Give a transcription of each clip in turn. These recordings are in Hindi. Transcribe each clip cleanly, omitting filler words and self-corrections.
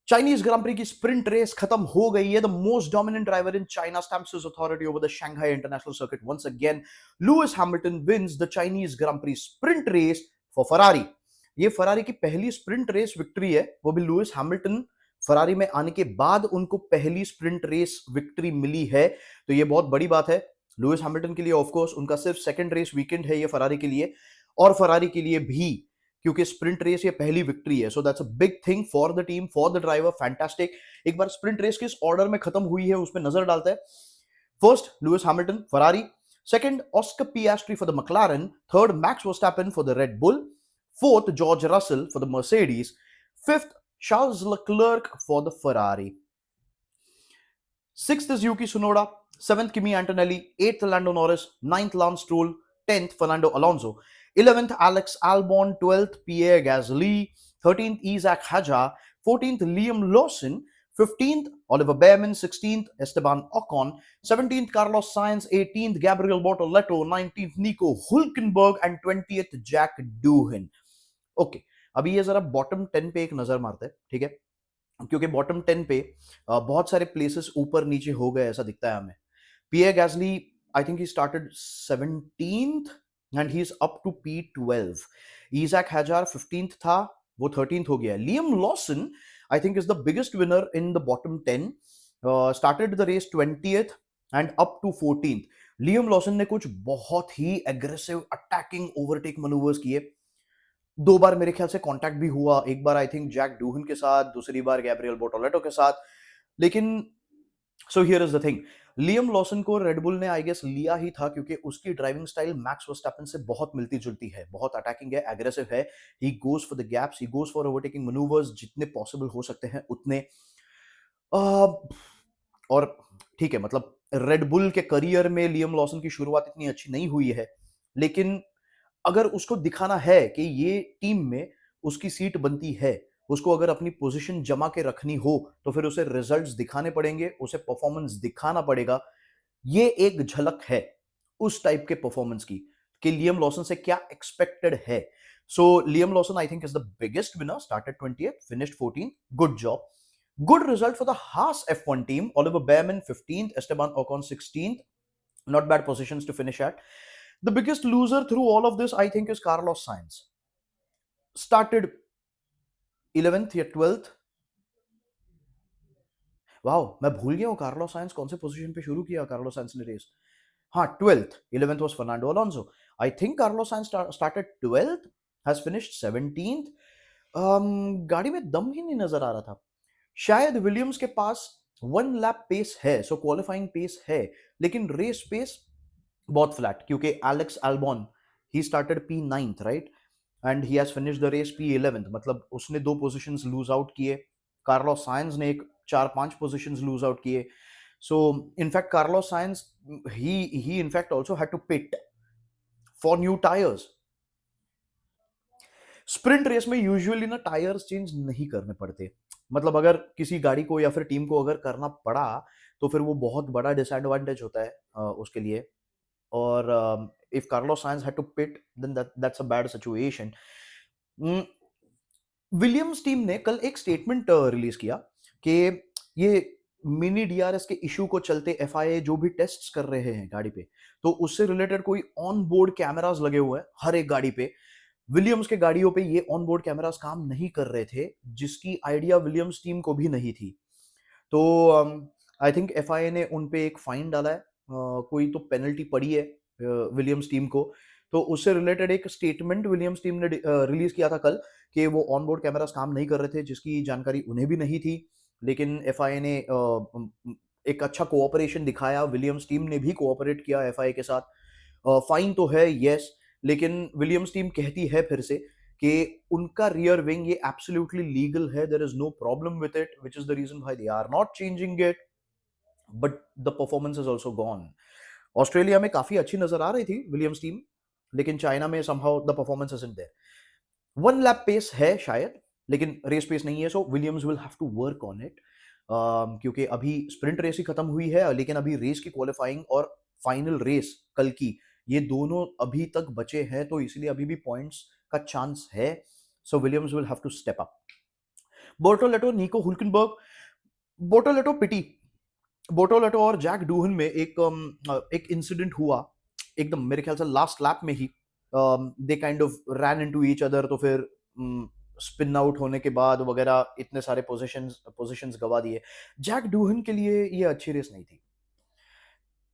चाइनीज ग्रां प्री की स्प्रिंट रेस खत्म हो गई है. The most dominant driver in China stamps his authority over the Shanghai international circuit once again. Lewis Hamilton wins the Chinese grand prix sprint race for Ferrari. ये फरारी की पहली स्प्रिंट रेस विक्ट्री है, वो भी लुइस हैमिल्टन फरारी में आने के बाद उनको पहली स्प्रिंट रेस विक्ट्री मिली है. तो ये बहुत बड़ी बात है लुइस हैमिल्टन के लिए. ऑफ कोर्स उनका सिर्फ सेकंड रेस वीकेंड है ये फरारी के लिए, और फरारी के लिए भी, क्योंकि स्प्रिंट रेस ये पहली विक्ट्री है. So that's a big thing for the team, for the driver. Fantastic. एक बार स्प्रिंट रेस किस ऑर्डर में खत्म हुई है उस पर नजर डालते हैं. First Lewis Hamilton Ferrari, second Oscar Piastri for the McLaren, third Max Verstappen for the Red Bull, fourth George Russell for the Mercedes, fifth Charles Leclerc for the Ferrari, sixth is Yuki Tsunoda, seventh Kimi Antonelli, 8th Lando Norris, 9th Lance Stroll, 10th Fernando Alonso, 11th Alex Albon, 12th Pierre Gasly, 13th Isaac Hadjar, 14th Liam Lawson, 15th Oliver Bearman, 16th Esteban Ocon, 17th Carlos Sainz, 18th Gabriel Bortoleto, 19th Nico Hulkenberg and 20th Jack Doohan. Okay, अभी ये जरा बॉटम 10 पे एक नजर मारते हैं, ठीक है, क्योंकि बॉटम 10 पे बहुत सारे प्लेसेस ऊपर नीचे हो गए ऐसा दिखता है हमें. Pierre Gasly, I think he started 17th and he's up to P12. Isaac Hadjar 15th था, वो 13th हो गया. Liam Lawson, I think is the biggest winner in the bottom 10. Started the race 20th and up to 14th. Liam Lawson ने कुछ बहुत ही aggressive attacking overtake maneuvers किए. दो बार मेरे ख्याल से कांटेक्ट भी हुआ, एक बार आई थिंक जैक डूहन के साथ, दूसरी बार गैब्रियल बोटोलेटो के साथ. लेकिन so here is the thing, Liam Lawson को रेडबुल ने आई गेस लिया ही था क्योंकि उसकी ड्राइविंग स्टाइल मैक्स वर्स्टैपेन से बहुत मिलती जुलती है, बहुत अटैकिंग है, एग्रेसिव है. He goes for the gaps, he goes for overtaking manoeuvres जितने पॉसिबल हो सकते हैं उतने. और ठीक है, मतलब रेडबुल के करियर में लियम लॉसन की शुरुआत इतनी अच्छी नहीं हुई है, लेकिन अगर उसको दिखाना है कि ये टीम में उसकी सीट बनती है, उसको अगर अपनी पोजीशन जमा के रखनी हो, तो फिर उसे रिजल्ट्स दिखाने पड़ेंगे, उसे परफॉर्मेंस दिखाना पड़ेगा. ये एक झलक है उस टाइप के परफॉर्मेंस की कि लियम लॉसन से क्या एक्सपेक्टेड है. So Liam Lawson I think is the biggest winner. Started 20th, finished 14th. Good job. Good result for the Haas F1 team. Oliver Bearman 15th, Esteban Ocon 16th. Not bad positions to finish at. The biggest loser through all of this, I think, is Carlos Sainz. Started 11th या 12th. वाओ, मैं भूल गया हूँ कार्लोस साइंस कौन से पोजीशन पे शुरू किया कार्लोस साइंस ने रेस. हाँ, 12th. 11th was Fernando Alonso. I think Carlos Sainz started 12th, has finished 17th. गाड़ी में दम ही नहीं नजर आ रहा था. शायद विलियम्स के पास 1 लैप पेस है, सो क्वालिफाइंग पेस है, लेकिन रेस पेस बहुत फ्लैट, क्योंकि Alex Albon he started P9th, right, and he has finished the race P11th. मतलब उसने 2 पोजीशंस लूज आउट किए. कार्लोस साइंस ने एक 4-5 पोजीशंस लूज आउट किए. So in fact Carlos Sainz he in fact also had to pit for new tyres. Sprint race में यूजुअली ना टायर्स चेंज नहीं करने पड़ते. मतलब अगर किसी गाड़ी को या फिर टीम को अगर करना पड़ा तो फिर वो बहुत बड़ा डिसएडवांटेज होता है उसके लिए. और if Carlos Sainz had to pit then that's a bad situation. Williams team ने कल एक स्टेटमेंट रिलीज किया कि ये मिनी डीआरएस के इशू को चलते एफआईए जो भी टेस्ट्स कर रहे हैं गाड़ी पे, तो उससे रिलेटेड कोई ऑन बोर्ड कैमरास लगे हुए हैं हर एक गाड़ी पे. विलियम्स के गाड़ियों पे ये ऑन बोर्ड कैमरास काम नहीं कर रहे थे, जिसकी आइडिया विलियम्स टीम को भी नहीं थी. तो आई थिंक एफआईए ने उन पे एक फाइन डाला है. कोई तो पेनल्टी पड़ी है विलियम्स टीम को. तो उससे रिलेटेड एक स्टेटमेंट विलियम्स टीम ने रिलीज किया था कल कि वो ऑन बोर्ड कैमरास काम नहीं कर रहे थे, जिसकी जानकारी उन्हें भी नहीं थी. लेकिन एफआईए ने एक अच्छा कोऑपरेशन दिखाया, विलियम्स टीम ने भी कोऑपरेट किया एफआईए के साथ. फाइन तो है, यस, लेकिन विलियम्स टीम कहती है फिर से कि उनका रियर विंग ये एब्सोल्युटली लीगल है, there is no problem with it, which is the reason why they are not changing it, but the performance is also gone. Australia में काफी अच्छी नजर आ रही थी विलियम्स टीम, लेकिन चाइना में somehow the performance isn't there. 1 lap pace है शायद, लेकिन रेस पेस नहीं है. So Williams will have to work on it, क्योंकि अभी स्प्रिंट रेस ही खत्म हुई है, लेकिन अभी रेस की क्वालिफाइंग और फाइनल रेस कल की, ये दोनों अभी तक बचे हैं, तो इसलिए अभी भी पॉइंट्स का चांस है. So Williams will have to step up. Bortoleto, Nico Hulkenberg, बोर्टोलेटो पिटी, बोर्टोलेटो और जैक डूहन में एक इंसिडेंट हुआ एकदम मेरे ख्याल से लास्ट लैप में ही। They kind of ran into each other, तो फिर स्पिन आउट होने के बाद वगैरह इतने सारे पोजीशंस गवा दिए। जैक डूहन के लिए ये अच्छी रेस नहीं थी।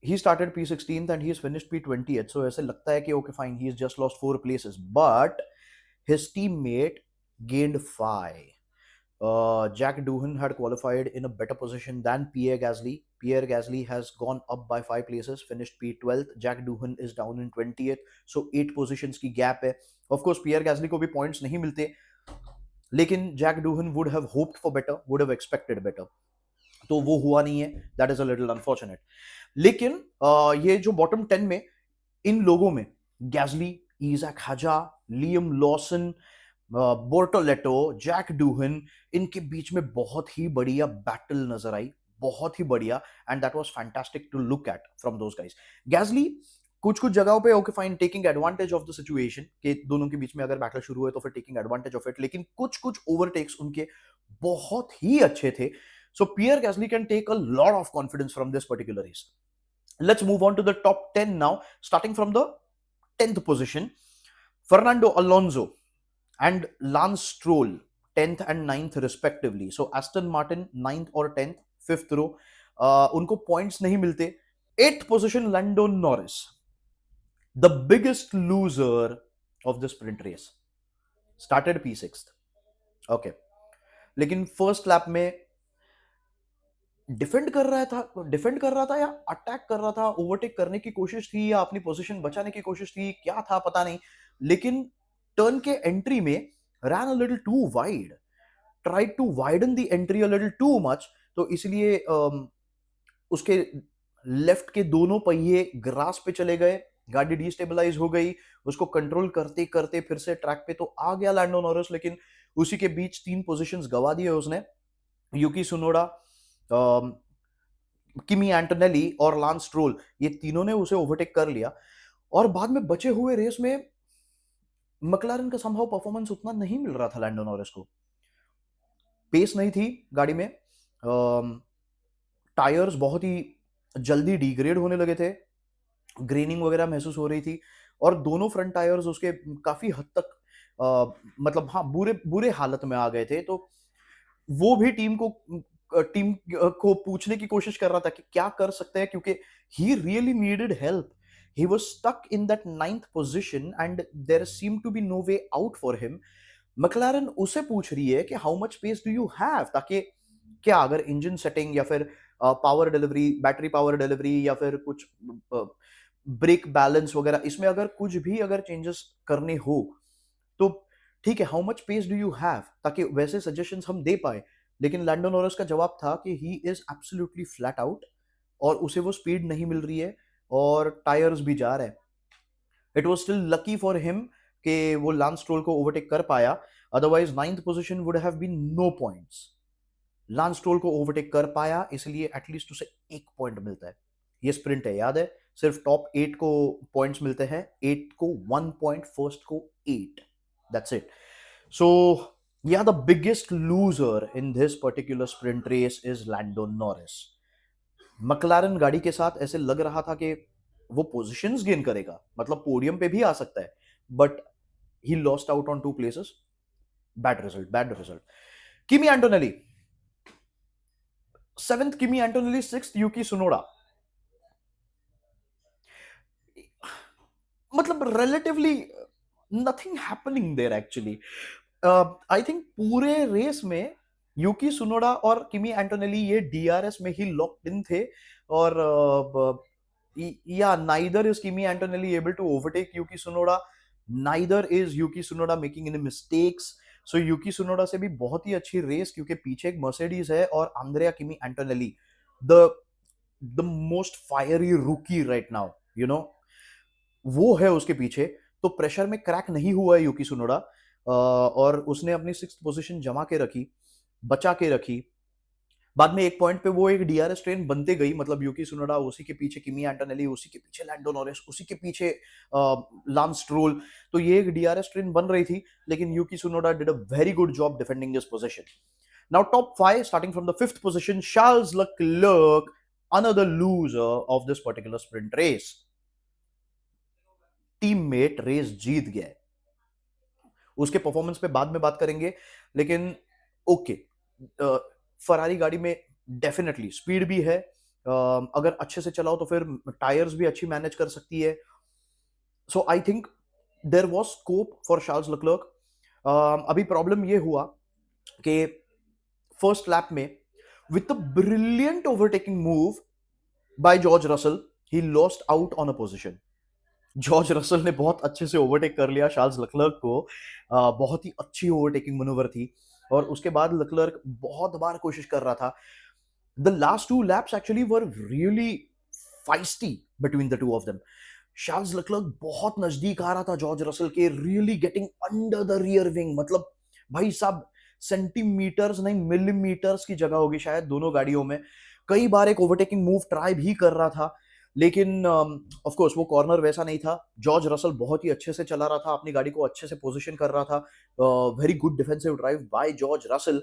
he started P16th and he's finished P20th, so ऐसे लगता है कि okay fine, he's just lost 4 places, but his teammate gained 5. Jack Doohan had qualified in a better position than Pierre Gasly. Pierre Gasly has gone up by 5 places, finished P12th. Jack Doohan is down in 20th, so 8 positions की gap है. Of course Pierre Gasly को भी points नहीं मिलते, लेकिन Jack Doohan would have hoped for better, would have expected better. तो वो हुआ नहीं है, that is a little unfortunate. लेकिन ये जो बॉटम 10 में इन लोगों में गैजली, ईजैक हाजा, लियम लॉसन, बोर्टोलेटो, जैक डूहन, इनके बीच में बहुत ही बढ़िया बैटल नजर आई, बहुत ही बढ़िया, and that was fantastic to look at from those guys. Gasly कुछ कुछ जगहों पे okay fine, taking advantage of the situation के दोनों के बीच में अगर बैटल शुरू हुए तो फिर टेकिंग एडवांटेज ऑफ इट, लेकिन कुछ कुछ ओवरटेक्स उनके बहुत ही अच्छे थे। So Pierre Gasly can take a lot of confidence from this particular race. Let's move on to the top 10 now, starting from the 10th position. Fernando Alonso and Lance Stroll, 10th and 9th respectively. So Aston Martin 9th or 10th, 5th row. उनको points नहीं मिलते। 8th position Lando Norris, the biggest loser of the sprint race. Started P6th. Okay. लेकिन फर्स्ट लैप में डिफेंड कर रहा था या अटैक कर रहा था, ओवरटेक करने की कोशिश थी या अपनी पोजीशन बचाने की कोशिश थी, क्या था पता नहीं, लेकिन टर्न के एंट्री में ran a little too wide, tried to widen the entry a little too much, तो इसलिए उसके लेफ्ट के दोनों पहिए ग्रास पे चले गए, गाड़ी डिस्टेबलाइज हो गई, उसको कंट्रोल करते करते फिर से ट्रैक पे तो आ गया लैंडो नॉरिस, लेकिन उसी के बीच 3 पोजीशंस गवा दिए उसने। यूकी सुनोडा, किमी एंटोनेली और लांस स्ट्रोल, ये तीनों ने उसे ओवरटेक कर लिया, और बाद में बचे हुए रेस में मैक्लारेन का संभव परफॉर्मेंस उतना नहीं मिल रहा था लैंडो नॉरिस को, पेस नहीं थी गाड़ी में, टायर्स बहुत ही जल्दी डिग्रेड होने लगे थे, ग्रेनिंग वगैरह महसूस हो रही थी, और दोनों फ्रंट टायर्स उसके काफी हद तक मतलब हाँ बुरे बुरे हालत में आ गए थे। तो वो भी टीम को पूछने की कोशिश कर रहा था कि क्या कर सकते हैं, क्योंकि he really needed help, he was stuck in that 9th position and there seem to be no way out for him. McLaren उसे पूछ रही है कि how much space do you have, ताकि क्या अगर इंजन सेटिंग या फिर power delivery, battery power delivery या फिर कुछ ब्रेक बैलेंस वगैरह, इसमें अगर कुछ भी अगर चेंजेस करने हो तो ठीक है, how much space do you have, ताकि वैसे सजेशंस हम दे पाए। लेकिन लैंडो नॉरिस का जवाब था कि he is absolutely flat out, और उसे वो स्पीड नहीं मिल रही है और टायर्स भी जा रहे हैं। It was still lucky for him कि वो लांस स्ट्रोल को ओवरटेक कर पाया, otherwise 9th position would have been no points. Lance Stroll को ओवरटेक कर पाया, इसलिए एटलीस्ट उसे 1 पॉइंट मिलता है। ये स्प्रिंट है, याद है, सिर्फ टॉप 8 को पॉइंट्स मिलते हैं, 8 को 1 पॉइंट, फर्स्ट को 8, that's it. So, yeah, the biggest loser in this particular sprint race is Lando Norris. McLaren गाड़ी के साथ ऐसे लग रहा था कि वो पोजीशंस गेन करेगा, मतलब पोडियम पे भी आ सकता है, but he lost out on 2 places. Bad result, bad result. Kimi Antonelli, 7th Kimi Antonelli, 6th Yuki Tsunoda. मतलब relatively nothing happening there actually. I think पूरे रेस में यूकी सुनोडा और किमी एंटोनेली ये डीआरएस में ही लॉक्ड इन थे, और या neither is Kimi Antonelli able to overtake Yuki Tsunoda, neither is Yuki Tsunoda making any mistakes. So Yuki Tsunoda से भी बहुत ही अच्छी रेस, क्योंकि पीछे एक मर्सिडीज है और Andrea Kimi Antonelli, the the most fiery रूकी राइट नाउ, यू नो, वो है उसके पीछे, तो प्रेशर में क्रैक नहीं हुआ है यूकी सुनोडा, और उसने अपनी 6th पोजीशन जमा के रखी, बचा के रखी। बाद में एक पॉइंट पे वो एक डीआरएस ट्रेन बनते गई, मतलब यूकी सुनोडा, उसी के पीछे किमी एंटोनेली, उसी के पीछे लैंडो नॉरिस, उसी के पीछे लांस स्ट्रोल, तो ये एक डीआरएस ट्रेन बन रही थी, लेकिन Yuki Tsunoda did a very good job defending this position. Now, top five, starting from the fifth position, Charles Leclerc, another loser of this particular sprint race. Teammate race जीत गया। उसके परफॉर्मेंस पे बाद में बात करेंगे, लेकिन ओके, फरारी गाड़ी में डेफिनेटली स्पीड भी है, अगर अच्छे से चलाओ तो फिर टायर्स भी अच्छी मैनेज कर सकती है। So I think there was scope for Charles Leclerc. अभी प्रॉब्लम ये हुआ कि फर्स्ट लैप में with a brilliant overtaking move by George Russell, he lost out on a position. George Russell ने बहुत अच्छे से ओवरटेक कर लिया चार्ल्स लेक्लर्क को। बहुत ही अच्छी ओवरटेकिंग मनूवर थी, और उसके बाद लेक्लर्क बहुत बार कोशिश कर रहा था। The last two laps actually were really feisty between the two of them. Charles Leclerc बहुत नजदीक आ रहा था जॉर्ज रसल के, really getting under the rear wing. मतलब भाई साहब, सेंटीमीटर्स नहीं मिलीमीटर्स की जगह होगी शायद दोनों गाड़ियों में। कई बार एक ओवरटेकिंग मूव ट्राई भी कर रहा था, लेकिन ऑफ कोर्स वो कॉर्नर वैसा नहीं था। जॉर्ज रसल बहुत ही अच्छे से चला रहा था, अपनी गाड़ी को अच्छे से पोजीशन कर रहा था। Very good defensive drive by George Russell,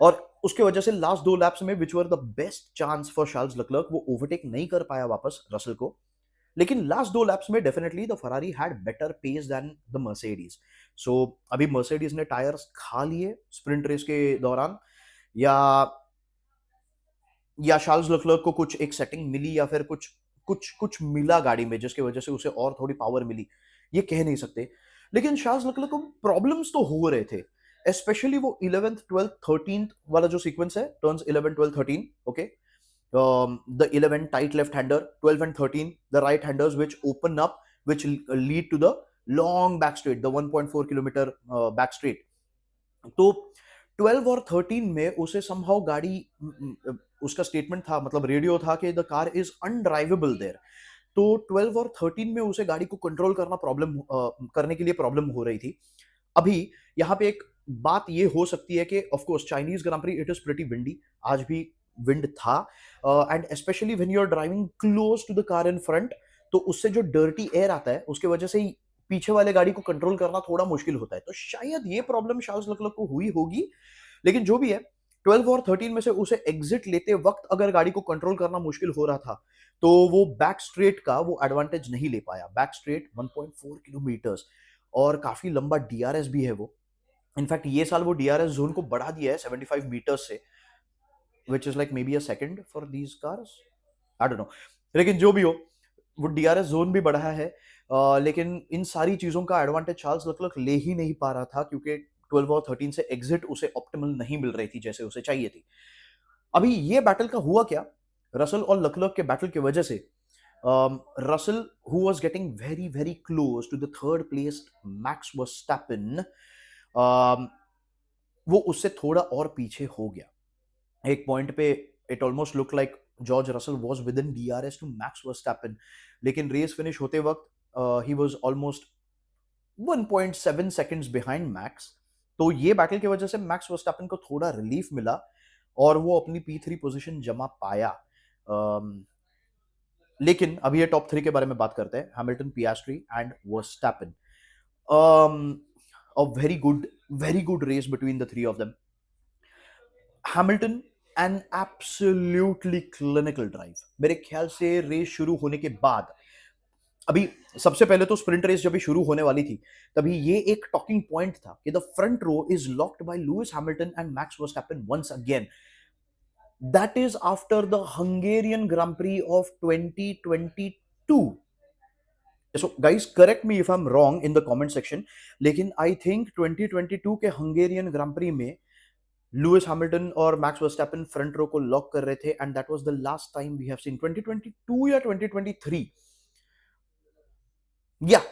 और उसके वजह से लास्ट दो लैप्स में which were the best chance for Charles Leclerc, वो ओवरटेक नहीं कर पाया वापस रसल को। लेकिन लास्ट दो लैप्स में definitely the Ferrari had better pace than the Mercedes. So अभी मर्सिडीज ने टायर्स खा लिए स्प्रिंट रेस के दौरान, या चार्ल्स लेक्लर्क को कुछ एक सेटिंग मिली, या फिर कुछ कुछ कुछ मिला गाड़ी में जिसकी वजह से उसे और थोड़ी पावर मिली, ये कह नहीं सकते। लेकिन चार्ल्स लेक्लर्क को प्रॉब्लम्स तो हो रहे थे, स्पेशली वो 11th 12th 13th वाला जो सीक्वेंस है, turns 11 12 13, okay, the 11 tight left hander, 12 and 13 the right handers which open up, which lead to the long back straight, the 1.4 kilometer back straight. तो 12 और 13 में उसे somehow गाड़ी, उसका स्टेटमेंट था, मतलब रेडियो था कि द कार इज अनड्राइवेबल देयर। तो 12 और 13 में उसे गाड़ी को कंट्रोल करना करने के लिए प्रॉब्लम हो रही थी। अभी यहाँ पे एक बात ये हो सकती है कि of course Chinese grand prix it is pretty windy, आज भी विंड था, and specially when you are driving close to the car in front, तो उससे जो डर्टी एयर आता है उसके वजह से ही पीछे वाले गाड़ी को कंट्रोल करना थोड़ा मुश्किल होता है। तो शायद ये प्रॉब्लम चार्ल्स लेक्लर्क को हुई होगी, लेकिन जो भी है, 12 और 13 में से उसे एग्जिट लेते वक्त अगर गाड़ी को कंट्रोल करना मुश्किल हो रहा था, तो वो बैक स्ट्रेट का वो एडवांटेज नहीं ले पाया। बैक स्ट्रेट 1.4 किलोमीटर्स, और काफी लंबा डीआरएस भी है वो। इनफैक्ट ये साल वो डीआरएस जोन को बढ़ा दिया है 75 मीटर्स से, which is like may be a second for these cars, I don't know. लेकिन जो भी हो, वो डीआरएस जोन भी बढ़ा है, लेकिन इन सारी चीजों का एडवांटेज चार्ल्स लेक्लर्क ले ही नहीं पा रहा था, क्योंकि 12 और 13 से एग्जिट उसे ऑप्टिमल नहीं मिल रही थी जैसे उसे चाहिए थी। अभी ये बैटल का हुआ क्या, रसल और लेक्लर्क के बैटल की वजह से, Russell who was getting very very close to the third place Max Verstappen, वो उससे थोड़ा और पीछे हो गया। एक पॉइंट पे it almost look like George Russell was within DRS to Max Verstappen, लेकिन रेस फिनिश होते वक्त he was almost 1.7 seconds behind Max. तो ये बैटल की वजह से मैक्स वर्स्टैपेन को थोड़ा रिलीफ मिला, और वो अपनी P3 पोजीशन जमा पाया। लेकिन अभी ये टॉप 3 के बारे में बात करते हैं, Hamilton, Piastri and Verstappen. a very good race between the three of them. Hamilton, an absolutely clinical drive. मेरे ख्याल से रेस शुरू होने के बाद, अभी सबसे पहले तो स्प्रिंट रेस जब भी शुरू होने वाली थी, तभी ये एक टॉकिंग पॉइंट था कि the front row is locked by Lewis Hamilton and Max Verstappen once again. That is after the Hungarian Grand Prix of 2022. So guys, correct me if I'm wrong in the comment section, लेकिन I think 2022 के Hungarian Grand Prix में लुइस हैमिल्टन और मैक्स वर्स्टैपेन फ्रंट रो को लॉक कर रहे थे, and that was the last time we have seen 2022 या 2023, yeah,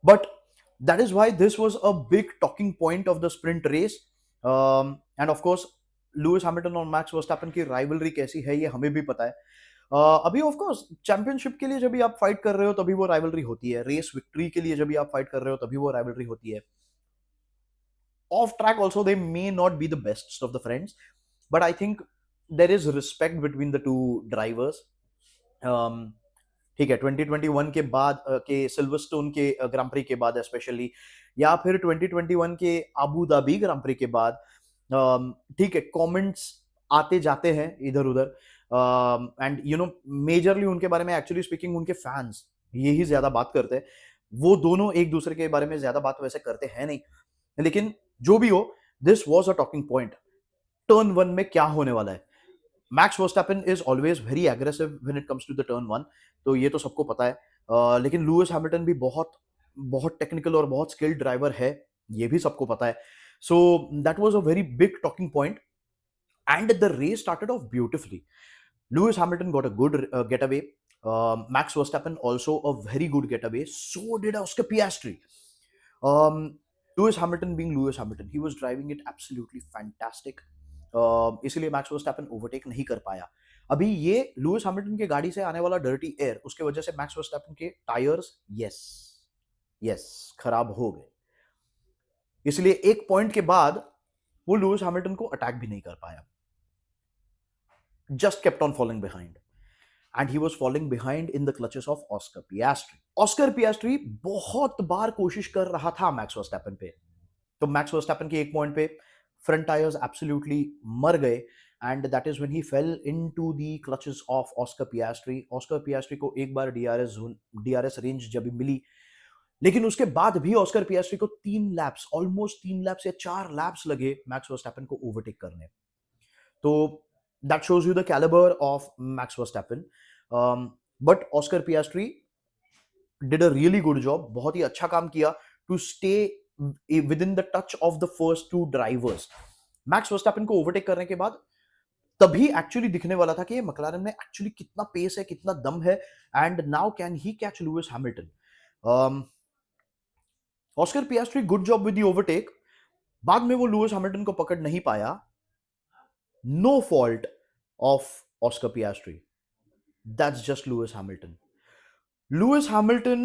but that is why this was a big talking point of the sprint race. And of course Louis Hamilton और मैक्स वर्स्टैपेन की राइवलरी कैसी है ये हमें भी पता है। अभी ऑफ कोर्स चैंपियनशिप के लिए जब भी आप फाइट कर रहे हो तभी वो राइवलरी होती है, रेस विक्ट्री के लिए जब भी आप फाइट कर रहे हो तभी वो राइवलरी होती है। Off track also they may not be the best of the friends, but I think there is respect between the two drivers. ठीक है, 2021 के बाद के सिल्वरस्टोन के ग्रां प्री के बाद स्पेशली, या फिर 2021 के अबू धाबी ग्रां प्री के बाद, ठीक है, कमेंट्स आते जाते हैं इधर उधर, एंड मेजरली उनके बारे में एक्चुअली स्पीकिंग उनके फैंस यही ज्यादा बात करते हैं। वो दोनों एक दूसरे के बारे में ज्यादा बात वैसे करते हैं नहीं, लेकिन जो भी हो, this was a talking point. Turn one में क्या होने वाला है? Max Verstappen is always very aggressive when it comes to the turn one, तो ये तो सबको पता है। लेकिन लुइस हैमिल्टन भी बहुत बहुत टेक्निकल और बहुत स्किल्ड ड्राइवर है, ये भी सबको पता है। सो that was a very big talking point, and the race started off beautifully. Lewis Hamilton got a good getaway. Max Verstappen also a very good getaway. So did Oscar Piastri. Um, Lewis Hamilton being Lewis Hamilton, he was driving it absolutely fantastic. इसलिए मैक्स वर्स्टैपन ओवरटेक नहीं कर पाया। अभी ये लुइस हैमिल्टन की गाड़ी से आने वाला डर्टी एयर, उसके वजह से मैक्स वर्स्टैपन के टायर्स यस यस खराब हो गए, इसलिए एक पॉइंट के बाद वो लुइस हैमिल्टन को अटैक भी नहीं कर पाया, just kept on falling behind. And he was falling behind in the clutches of Oscar Piastri. Oscar Piastri बहुत बार कोशिश कर रहा था मैक्स वर्स्टैपन पे, तो मैक्स वर्स्टैपन के एक पॉइंट पे फ्रंट टायर्स एब्सोल्युटली मर गए, and that is when he fell into the clutches of Oscar Piastri. Oscar Piastri को एक बार डीआरएस रेंज जब मिली, लेकिन उसके बाद भी ऑस्कर पियास्ट्री को 3 लैप्स, ऑलमोस्ट 3 लैप्स या 4 लैप्स लगे मैक्स वर्स्टैपन को ओवरटेक करने। तो that shows you the caliber of Max Verstappen. But Oscar Piastri did a really good job, बहुत ही अच्छा काम किया to stay within the touch of the first two drivers. Max Verstappen को ओवरटेक करने के बाद तभी एक्चुअली दिखने वाला था कि McLaren में एक्चुअली कितना पेस है, कितना दम है, and now can he catch Lewis Hamilton. Oscar Piastri good job with the overtake, बाद में वो लुइस हैमिल्टन को पकड़ नहीं पाया, no fault of Oscar Piastri. That's just Lewis Hamilton. Lewis Hamilton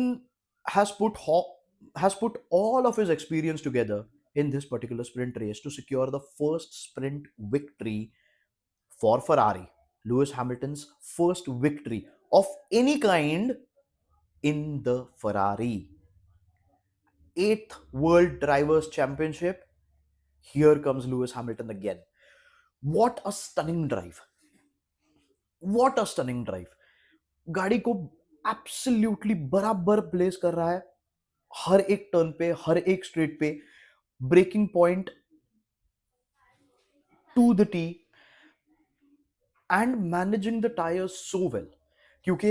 has put all of his experience together in this particular sprint race to secure the first sprint victory for Ferrari. Lewis Hamilton's first victory of any kind in the Ferrari. 8th World Drivers' Championship. Here comes Lewis Hamilton again. What a stunning drive! What a stunning drive! गाड़ी को एब्सोल्युटली बराबर प्लेस कर रहा है, हर एक टर्न पे, हर एक स्ट्रेट पे, braking point to the T, and managing the tyres so well. क्योंकि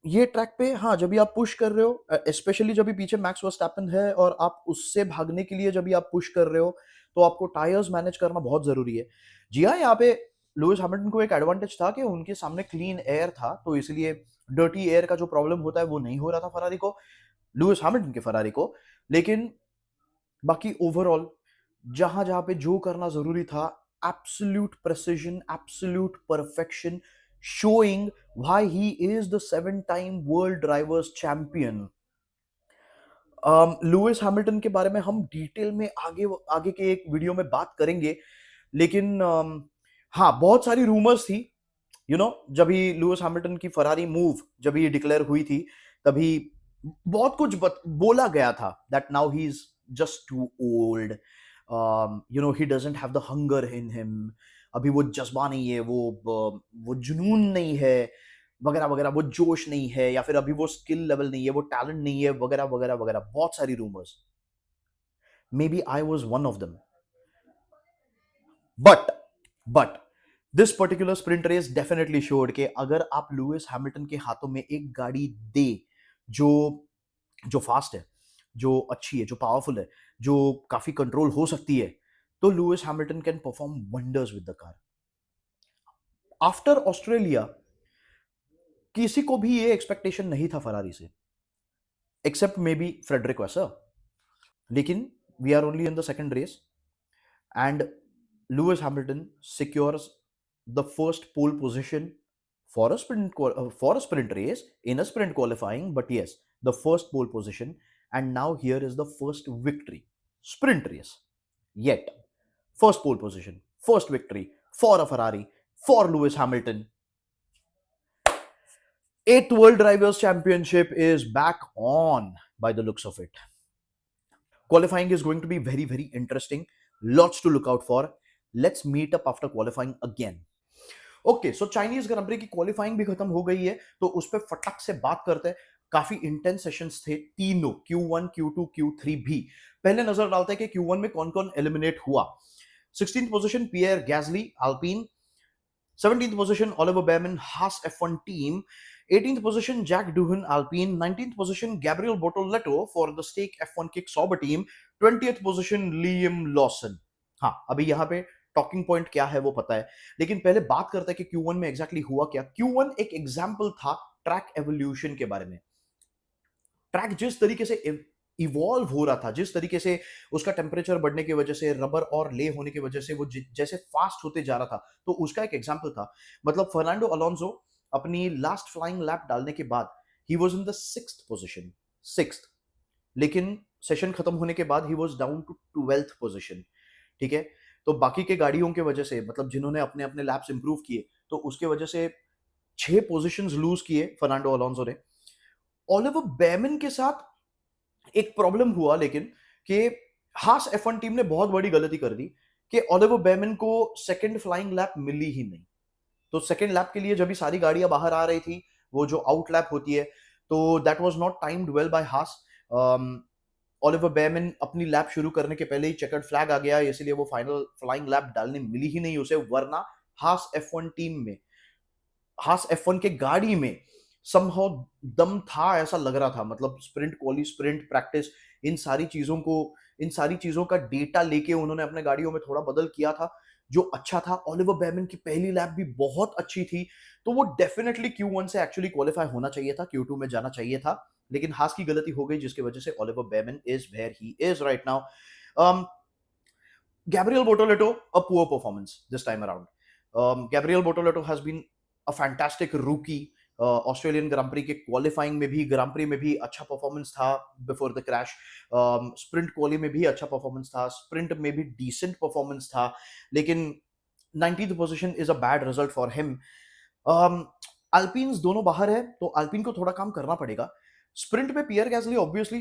ये ट्रैक पे, हाँ, जब भी आप पुश कर रहे हो, स्पेशली जब भी पीछे मैक्स वर्स्टैपन है और आप उससे भागने के लिए जब भी आप पुश कर रहे हो, तो आपको टायर्स मैनेज करना बहुत जरूरी है। जी हाँ, यहाँ पे लुइस हैमिल्टन को एक एडवांटेज था कि उनके सामने क्लीन एयर था, तो इसलिए डर्टी एयर का जो प्रॉब्लम होता है वो नहीं हो रहा था फरारी को, लुइस हैमिल्टन के फरारी को। लेकिन बाकी ओवरऑल जहां जहां पे जो करना जरूरी था, absolute precision, absolute perfection, showing why he is the 7 time world drivers champion. Lewis Hamilton के बारे में हम डिटेल में आगे आगे के एक वीडियो में बात करेंगे, लेकिन हाँ, बहुत सारी रूमर्स थी, जब ही लुइस हैमिल्टन की फरारी मूव जब ये डिक्लेयर हुई थी, तभी बहुत कुछ बोला गया था that now he is just too old, he doesn't have the hunger in him, अभी वो जज्बा नहीं है, वो जुनून नहीं है, वगैरह वगैरह, वो जोश नहीं है, या फिर अभी वो स्किल लेवल नहीं है, वो टैलेंट नहीं है, वगैरह वगैरह वगैरह, बहुत सारी rumours. Maybe I was one of them, but but this particular sprint race definitely showed कि अगर आप लुइस हैमिल्टन के हाथों में एक गाड़ी दे जो जो फास्ट है, जो अच्छी है, जो पावरफुल है, जो काफी कंट्रोल हो सकती है, तो Lewis Hamilton can perform wonders with the car. After Australia किसी को भी ये एक्सपेक्टेशन नहीं था फरारी से, except maybe Frederic Vasseur. लेकिन we are only in the second race, and Lewis Hamilton secures the first pole position for a sprint race in a sprint qualifying, but yes, the first pole position, and now here is the first victory, sprint race, yet first pole position, first victory for a Ferrari, for Lewis Hamilton. 8th World Drivers' Championship is back on by the looks of it. Qualifying is going to be very, very interesting. Lots to look out for. Let's meet up after qualifying again. Okay, so Chinese grand prix की क्वालिफाइंग भी खत्म हो गई है, तो उस पर फटक से बात करते हैं. काफी इंटेंस सेशंस थे तीनों, Q1, Q2, Q3 भी. पहले नजर डालते हैं कि Q1 में कौन कौन एलिमिनेट हुआ. 16th position peer गैसली alpine. 17th position Oliver Behrman Haas F1 team. 18th position Jack Doohan Alpine. 19th position Gabriel Bortoleto for the Stake F1 Kick Sauber team. 20th position Liam Lawson. हाँ, अभी यहाँ पे टॉकिंग पॉइंट क्या है वो पता है, लेकिन पहले बात करते हैं कि Q1 में एग्जैक्टली हुआ क्या. Q1 एक एग्जाम्पल था ट्रैक एवोल्यूशन के बारे में. ट्रैक जिस तरीके से इवॉल्व हो रहा था, जिस तरीके से उसका टेम्परेचर बढ़ने की वजह से, रबर और ले होने की वजह से वो जैसे फास्ट होते जा रहा था, तो उसका एक एग्जांपल था. मतलब फर्नांडो अलोंसो अपनी लास्ट फ्लाइंग लैप डालने के बाद he was in the sixth position, sixth. लेकिन सेशन खत्म होने के बाद he was down to 12th position. ठीक है, तो बाकी के गाड़ियों की वजह से, मतलब जिन्होंने अपने अपने लैप्स इंप्रूव किए, तो उसके वजह से 6 पोजीशंस लूज किए फर्नांडो अलोंसो ने. ओलिवर बेमन के साथ एक प्रॉब्लम हुआ, लेकिन कि हास F1 टीम ने बहुत बड़ी गलती कर दी कि ओलिवर बेमन को सेकंड फ्लाइंग लैप मिली ही नहीं. तो सेकंड लैप के लिए जब भी सारी गाड़ियां बाहर आ रही थी, वो जो आउट लैप होती है, तो that was not timed well by Haas. Oliver Bearman अपनी लैप शुरू करने के पहले ही चेकर्ड फ्लैग आ गया, इसलिए वो फाइनल फ्लाइंग लैप डालने मिली ही नहीं उसे. वरना हास F1 टीम में, हास F1 के गाड़ी में समहाउ दम था, ऐसा लग रहा था. मतलब स्प्रिंट क्वाली, स्प्रिंट प्रैक्टिस, इन सारी चीजों का डेटा लेके उन्होंने अपने गाड़ियों में थोड़ा बदल किया था, जो अच्छा था. ओलिवर बेमन की पहली लैप भी बहुत अच्छी थी, तो वो डेफिनेटली Q1 से एक्चुअली क्वालिफाई होना चाहिए था, Q2 में जाना चाहिए था. लेकिन हास की गलती हो गई, जिसकी वजह से Oliver Bearman is where he is right now. Gabriel Bortoleto, a poor performance this time around. Gabriel Bortoleto has been a fantastic rookie. Australian Grand Prix के क्वालिफाइंग में भी, ग्रां प्री में भी अच्छा परफॉर्मेंस था before the crash. Sprint quali में भी अच्छा परफॉर्मेंस था, स्प्रिंट में भी डिसेंट परफॉर्मेंस था. लेकिन 19th position is a bad result for him. Alpines दोनों बाहर है, तो अल्पिन को थोड़ा काम करना पड़ेगा. स्प्रिंट में पियर गैसली ऑब्वियसली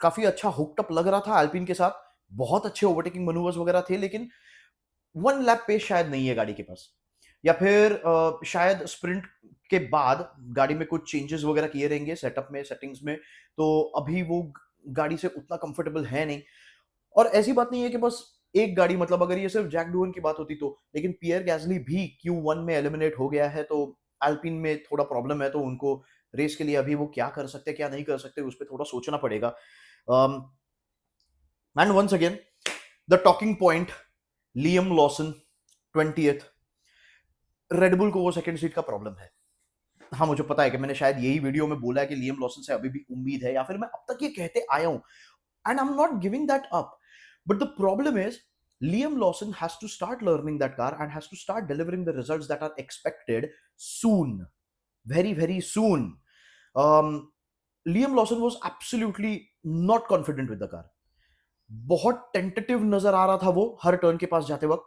काफी अच्छा हुक्ड अप लग रहा था अल्पिन के साथ. बहुत अच्छे ओवरटेकिंग मनूवर्स वगैरह थे, लेकिन 1 लैप पेस शायद नहीं है गाड़ी के पास, या फिर शायद स्प्रिंट के बाद गाड़ी में कुछ चेंजेस वगैरह किए रहेंगे सेटअप में, सेटिंग्स में, तो अभी वो गाड़ी से उतना कंफर्टेबल है नहीं. और ऐसी बात नहीं है कि बस एक गाड़ी, मतलब अगर ये सिर्फ जैक डूवन की बात होती तो, लेकिन पियर गैसली भी Q1 में एलिमिनेट हो गया है, तो अल्पिन में थोड़ा प्रॉब्लम है, तो उनको रेस के लिए अभी वो क्या कर सकते, क्या नहीं कर सकते, उस पर थोड़ा सोचना पड़ेगा. And once again the talking point, Liam Lawson 20th. Red Bull को वो सेकंड सीट का प्रॉब्लम है. हाँ, मुझे पता है कि मैंने शायद यही वीडियो में बोला है कि लियम लॉसन से अभी भी उम्मीद है, या फिर मैं अब तक ये कहते आया हूं, and I am not giving that up. But the problem is Liam Lawson has to start learning that car and has to start delivering the results that are expected soon, very very soon. um, Liam Lawson was absolutely not confident with the car. बहुत टेंटेटिव नजर आ रहा था वो हर टर्न के पास जाते वक्त.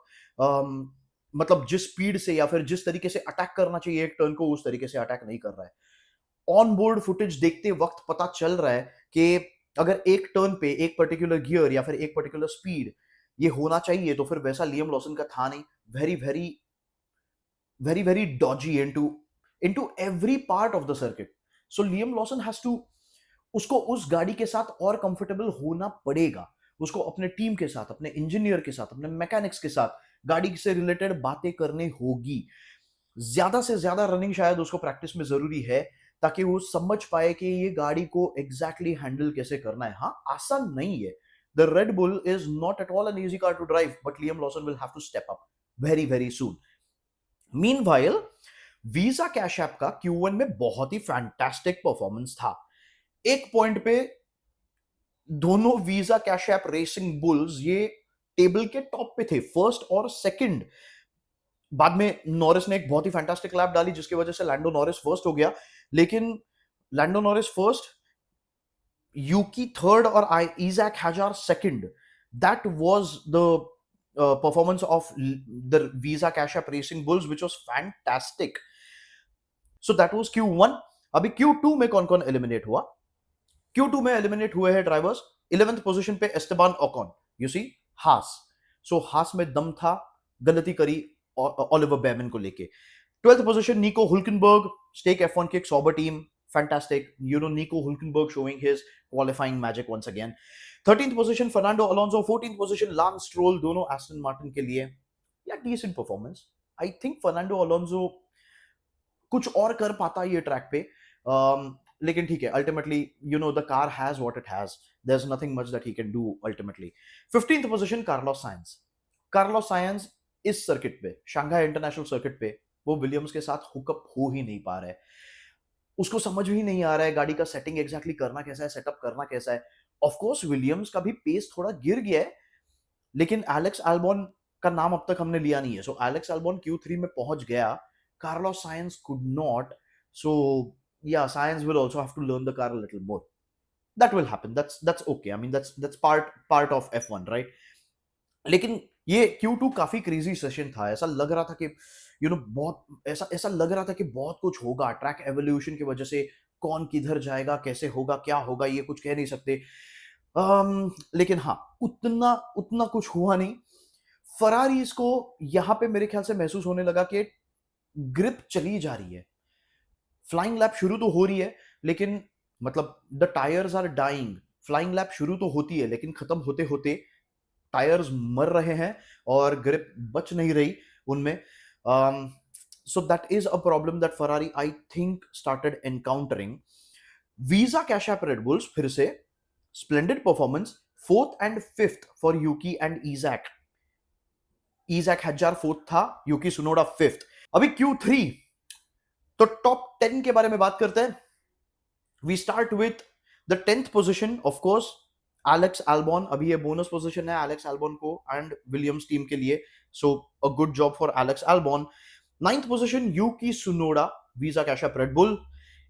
मतलब जिस स्पीड से या फिर जिस तरीके से अटैक करना चाहिए एक टर्न को, उस तरीके से अटैक नहीं कर रहा है. ऑन बोर्ड फुटेज देखते वक्त पता चल रहा है कि अगर एक टर्न पे एक पर्टिकुलर गियर या फिर एक पर्टिकुलर स्पीड ये होना चाहिए, तो फिर वैसा लियम लॉसन का था नहीं. Very very very very dodgy into every part of the circuit. So Liam Lawson has to, उसको उस गाड़ी के साथ और कंफर्टेबल होना पड़ेगा. उसको अपने टीम के साथ, अपने इंजीनियर के साथ, अपने मैकेनिक्स के साथ गाड़ी से रिलेटेड बातें करनी होगी. ज्यादा से ज्यादा रनिंग शायद उसको प्रैक्टिस में जरूरी है, ताकि वो समझ पाए कि ये गाड़ी को एग्जैक्टली हैंडल कैसे करना है. हाँ, आसान नहीं है. The Red Bull is not at all an easy car to drive, but Liam Lawson will have to step up very very soon. Meanwhile Visa Cash App का Q1 में बहुत ही फैंटास्टिक परफॉर्मेंस था. एक पॉइंट पे दोनों visa Cash App Racing bulls ये टेबल के टॉप पे थे, फर्स्ट और सेकंड. बाद में नॉरिस ने एक बहुत ही फैंटास्टिक लैप डाली, जिसकी वजह से लैंडो नॉरिस फर्स्ट हो गया. लेकिन Lando Norris first, Yuki third और Isack Hadjar second. That was the performance of the Visa Cash App Racing Bulls, which was fantastic. So that was Q1. अभी Q2 में कौन कौन एलिमिनेट हुआ? Q2 में एलिमिनेट हुए हैं ड्राइवर्स. 11th पोजीशन पे एस्टेबान ओकॉन, यू सी, हास. सो हास में दम था, गलती करी ओलिवर बेमन को लेके. 12th position, Nico Hulkenberg, stake F1 kick, Sauber team, fantastic. You know, Nico Hulkenberg showing his qualifying magic once again. 13th position, Fernando Alonso. 14th position, Lance Stroll, दोनों Aston Martin के लिए. Yeah, decent performance. I think Fernando Alonso कुछ और कर पाता ये ट्रैक पे. लेकिन ठीक है, ultimately you know the car has what it has. There is nothing much that he can do ultimately. 15th position, Carlos Sainz. Carlos Sainz इस सर्किट पे, शंघाई इंटरनेशनल सर्किट पे, वो विलियम्स के साथ हुकअप हो ही नहीं पा रहा है. उसको समझ ही नहीं आ रहा है गाड़ी का सेटिंग एग्जैक्टली करना कैसा है, सेटअप करना कैसा है. ऑफ कोर्स विलियम्स का भी पेस थोड़ा गिर गया है, लेकिन एलेक्स एल्बॉन का नाम अब तक हमने लिया नहीं है. सो एलेक्स एल्बॉन Q3 में पहुंच गया, Carlos science could not. So yeah, Science will also have to learn the car a little more. That will happen. That's okay. I mean, that's part of F1, right? लेकिन ये Q2 काफी क्रेजी सेशन था. ऐसा लग रहा था कि यू नो बहुत ऐसा लग रहा था कि बहुत कुछ होगा ट्रैक एवोल्यूशन की वजह से. कौन किधर जाएगा, कैसे होगा, क्या होगा, ये कुछ कह नहीं सकते. लेकिन हाँ, उतना उतना कुछ हुआ नहीं. फरारीज को यहां पे मेरे ख्याल से महसूस होने लगा कि ग्रिप चली जा रही है. फ्लाइंग लैप शुरू तो हो रही है, लेकिन मतलब the tyres are dying. Flying lap शुरू तो होती है, लेकिन खत्म होते होते टायर्स मर रहे हैं और ग्रिप बच नहीं रही उनमें. So that is a problem that Ferrari I think started encountering. Visa Cash App Red Bulls फिर से splendid performance. 4th and 5th for Yuki and Isack. Isack Hadjar 4th था, यूकी सुनोडा 5th. अभी Q3, तो टॉप 10 के बारे में बात करते हैं. We start with the 10th position, of course Alex Albon. अभी ये बोनस पोजीशन है एलेक्स एल्बॉन को एंड विलियम्स टीम के लिए. So a good job for Alex Albon. 9th position, Yuki Tsunoda, Visa Cash App Red Bull.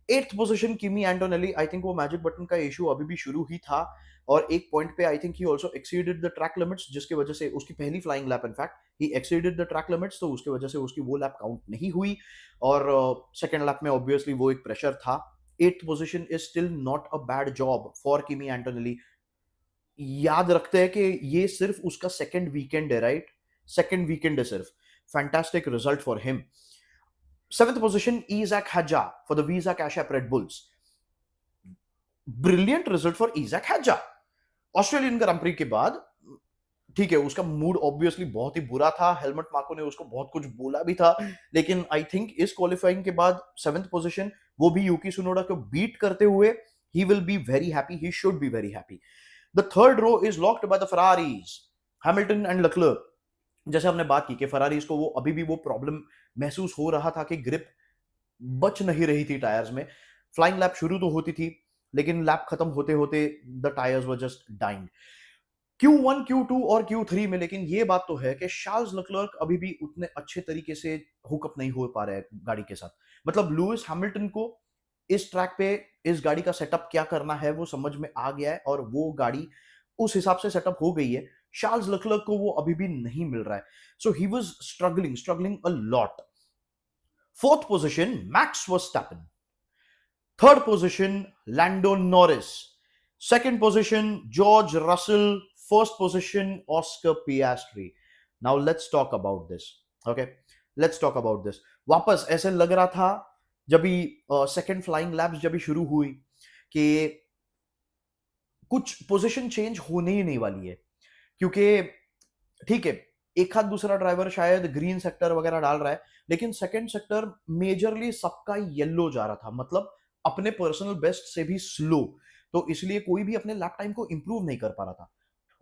8th position, Kimi Antonelli. I think वो मैजिक बटन का इशू अभी भी शुरू ही था, और एक पॉइंट पे I think he also exceeded the track limits, जिसकी वजह से उसकी पहली flying lap in fact he exceeded the track limits, तो उसकी वजह से उसकी वो लैप काउंट नहीं हुई. और सेकंड लैप में ऑब्वियसली वो एक प्रेशर था. 8th position is still not a bad job for Kimi Antonelli. याद रखते हैं कि ये सिर्फ उसका सेकंड वीकेंड है, राइट? सेकंड वीकेंड है सिर्फ. Fantastic result for him. 7th position, Isaac Hadjar for the Visa Cash App Red Bulls. Brilliant result for Isaac Hadjar. Australian Grand Prix के बाद, ठीक है, उसका मूड ऑब्वियसली बहुत ही बुरा था. हेलमट मार्को ने उसको बहुत कुछ बोला भी था, लेकिन आई थिंक इस क्वालिफाइंग के बाद 7th पोजीशन, वो भी यूकी सुनोडा को बीट करते हुए, he will be very happy. He should be very happy. The third row is locked by the Ferraris, Hamilton and Leclerc. जैसे हमने बात की कि फरारीज को वो अभी भी वो प्रॉब्लम महसूस हो रहा था कि ग्रिप बच नहीं रही थी टायर्स में. फ्लाइंग लैप शुरू तो होती थी, लेकिन लैप खत्म होते होते the tyres were just dying. Q1, Q2 और Q3 में लेकिन ये बात तो है कि चार्ल्स लेक्लर्क अभी भी उतने अच्छे तरीके से हुकअप नहीं हो पा रहे हैं गाड़ी के साथ. मतलब लुइस हैमिल्टन को इस ट्रैक पे इस गाड़ी का सेटअप क्या करना है वो समझ में आ गया है, और वो गाड़ी उस हिसाब से सेटअप हो गई है. चार्ल्स लेक्लर्क को वो अभी भी नहीं मिल रहा है. So he was struggling a lot. 4th position, Max Verstappen. 3rd position, Lando Norris. 2nd position, George Russell. 1st position, Oscar Piastri. Now let's talk about this. Okay, let's talk about this. वापस ऐसे लग रहा था जब भी सेकंड फ्लाइंग लैप्स जब भी शुरू हुई कि कुछ पोजीशन चेंज होने ही नहीं वाली है, क्योंकि ठीक है, एक हाथ दूसरा ड्राइवर शायद ग्रीन सेक्टर वगैरह डाल रहा है, लेकिन सेकंड सेक्टर मेजरली सबका येलो जा रहा था, मतलब अपने पर्सनल बेस्ट से भी स्लो. तो इसलिए कोई भी अपने लैप टाइम को इंप्रूव नहीं कर पा रहा था.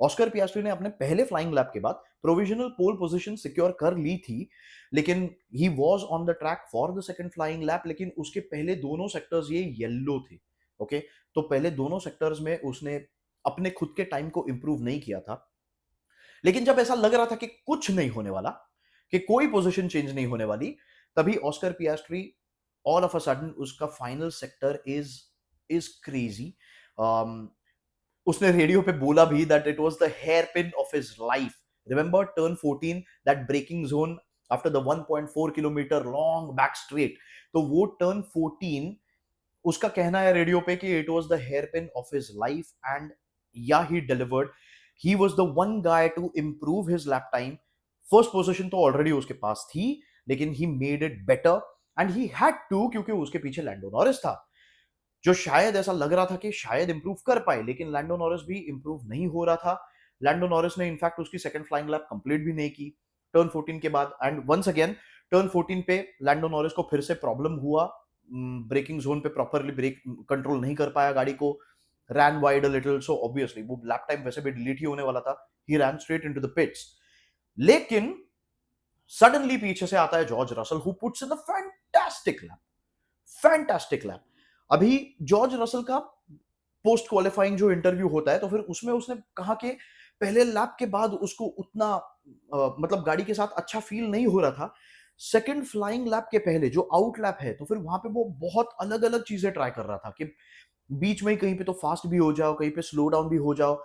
ऑस्कर पियास्ट्री ने अपने पहले फ्लाइंग लैप के बाद प्रोविजनल पोल पोजीशन सिक्योर कर ली थी, लेकिन he was on the track for the second flying lap. लेकिन उसके पहले दोनों सेक्टर्स ये येलो थे. ओके, तो पहले दोनों सेक्टर्स में उसने अपने खुद के टाइम को इंप्रूव नहीं किया था. लेकिन जब ऐसा लग रहा था कि कुछ नहीं होने वाला, कि कोई पोजीशन चेंज नहीं होने वाली, तभी Oscar Piastri all of a sudden उसका फाइनल सेक्टर इज क्रेजी. उसने रेडियो पे बोला भी that it was the hairpin of his life. Remember turn 14, that braking zone after the 1.4 kilometre long back straight. तो वो टर्न 14, उसका कहना है रेडियो पे कि it was the hairpin of his life, and yeah he delivered. He was the one guy to improve his lap time. First position तो ऑलरेडी उसके पास थी, लेकिन he made it better and he had to, क्योंकि उसके पीछे लैंडो नॉरिस था, जो शायद ऐसा लग रहा था कि शायद इंप्रूव कर पाए, लेकिन लैंडो नॉरिस भी इंप्रूव नहीं हो रहा था. लैंडो नॉरिस ने इनफैक्ट उसकी सेकंड फ्लाइंग लैप कंप्लीट भी नहीं की टर्न 14 के बाद. एंड वंस अगेन टर्न 14 पे लैंडो नॉरिस को फिर से प्रॉब्लम हुआ, ब्रेकिंग जोन पे प्रॉपरली ब्रेक कंट्रोल नहीं कर पाया गाड़ी को, ran wide a little, so obviously वो लैप टाइम वैसे भी डिलीट ही होने वाला था. He ran straight into the pits. लेकिन सडनली पीछे से आता है George Russell, who puts in a fantastic lap, fantastic lap. अभी जॉर्ज रसल का पोस्ट क्वालिफाइंग जो इंटरव्यू होता है, तो फिर उसमें उसने कहा कि पहले लैप के बाद उसको उतना मतलब गाड़ी के साथ अच्छा फील नहीं हो रहा था. सेकंड फ्लाइंग लैप के पहले जो आउट लैप है, तो फिर वहां पे वो बहुत अलग अलग चीजें ट्राई कर रहा था कि बीच में कहीं पे तो फास्ट भी हो जाओ, कहीं पे स्लो डाउन भी हो जाओ.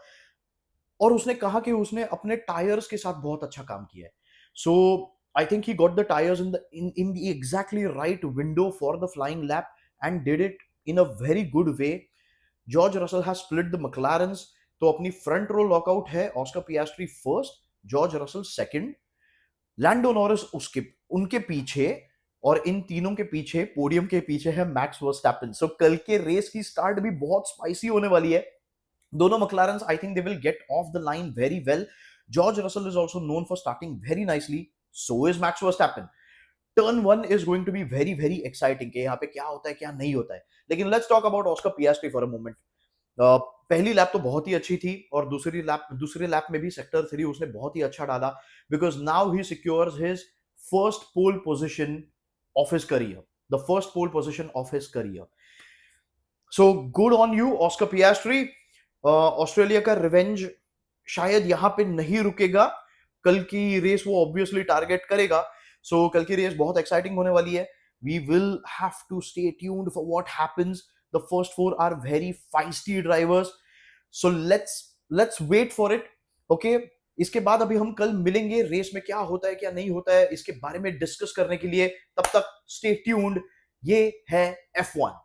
और उसने कहा कि उसने अपने टायर्स के साथ बहुत अच्छा काम किया है. So I think he got the tyres in the exactly right window for the flying lap and did it in a very good way. George Russell has split the McLarens, तो अपनी फ्रंट रो लॉकआउट है. Oscar Piastri first, George Russell second, Lando Norris उसके उनके पीछे, और इन तीनों के पीछे पोडियम के पीछे है मैक्स वर्स्टैपेन. सो कल के रेस की स्टार्ट भी बहुत स्पाइसी होने वाली है. दोनों McLarens, I think they will get off the line very well. George Russell is also known for starting very nicely. So is Max Verstappen. Turn 1 is going to be very, very exciting कि यहाँ पे क्या होता है, क्या नहीं होता है. लेकिन let's talk about Oscar Piastri for a moment. पहली लैप तो बहुत ही अच्छी थी, और दूसरी लैप में भी सेक्टर 3 उसने बहुत ही अच्छा डाला, because now he secures his first pole position of his career. The first pole position of his career. So good on you, Oscar Piastri. Australia का रिवेंज शायद यहां पे नहीं रुकेगा. कल की रेस वो ऑब्वियसली टारगेट करेगा. सो कल की रेस बहुत एक्साइटिंग होने वाली है. We will have to stay tuned for what happens. The first four are very feisty drivers, so let's wait for it. Okay, इसके बाद अभी हम कल मिलेंगे. रेस में क्या होता है, क्या नहीं होता है, इसके बारे में डिस्कस करने के लिए. तब तक स्टे ट्यून्ड. ये है F1.